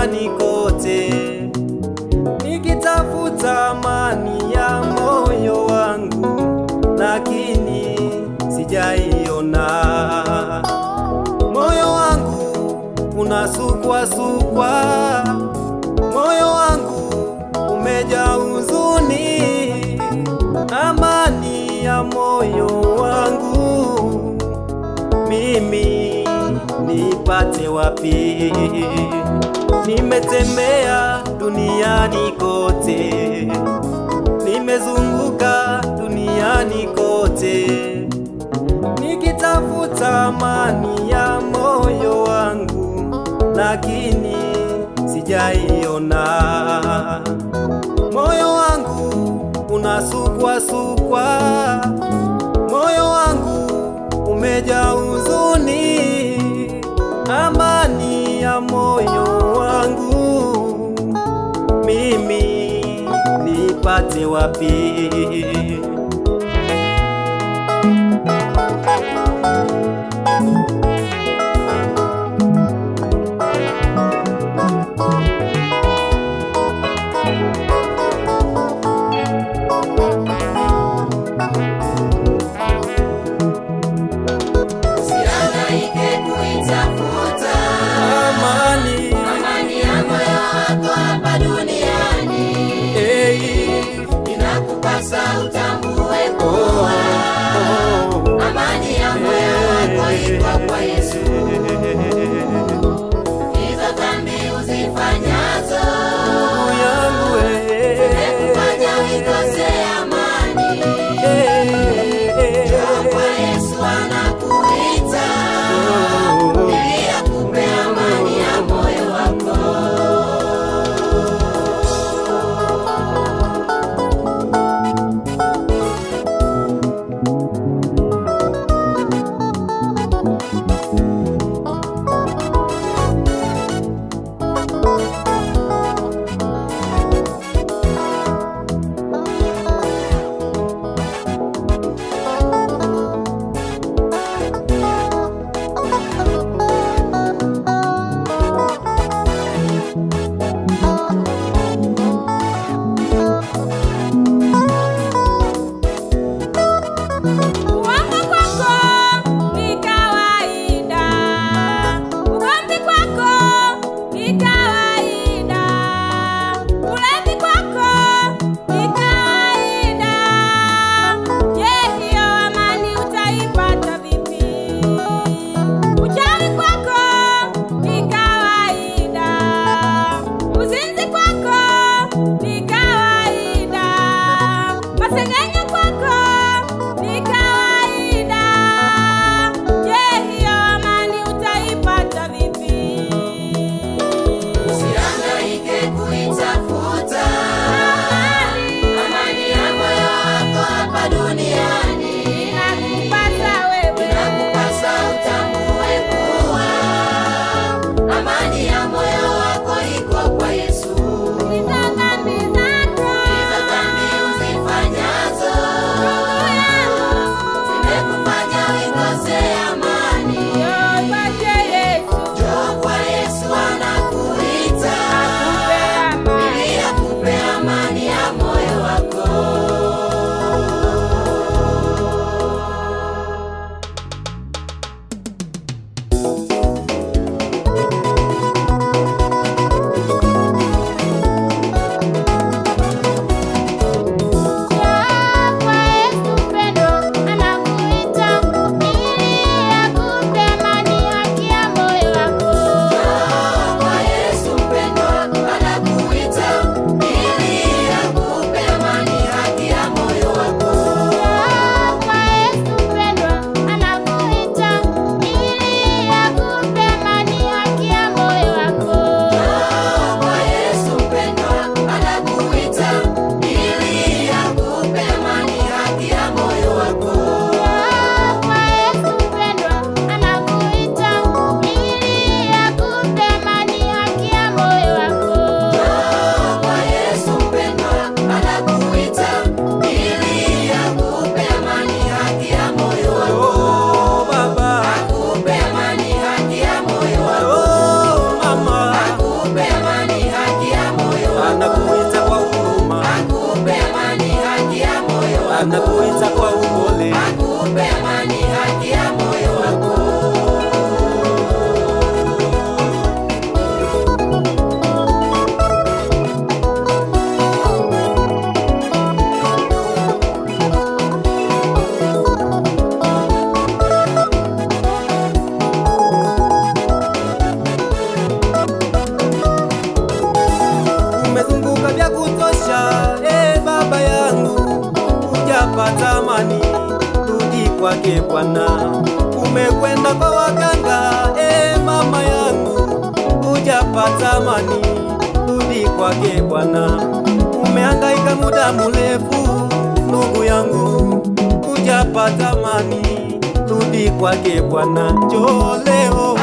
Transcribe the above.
duniani kote, nikitafuta amani ya moyo wangu, lakini sijaiona. Moyo wangu unasukwa, moyo wangu umejaa huzuni. Amani ya moyo wangu mimi nipate wapi? Nimetembea duniani kote, nimezunguka duniani kote, nikitafuta amani ya moyo wangu, lakini sijaiona. Moyo wangu unasukwa, moyo wangu umejaa huzuni. Amani ya moyo wangu mimi nipate wapi? Amani ya moyo wako iko kwa Yesu. Hizo dhambi uzifanyazo zimekufanya ukose amani. Njoo kwa Yesu anakuita ili akupe amani ya moyo wako. anakuita kwa upole, akupe amani, haki ya moyo wako. Umezunguka vya kutosha, baba yangu, hujapata amani, rudi kwake Bwana. Umekwenda kwa waganga, mama yangu, hujapata amani, rudi kwake Bwana. Umehangaika muda mrefu, ndugu yangu, hujapata amani, rudi kwake Bwana. Njoo leo,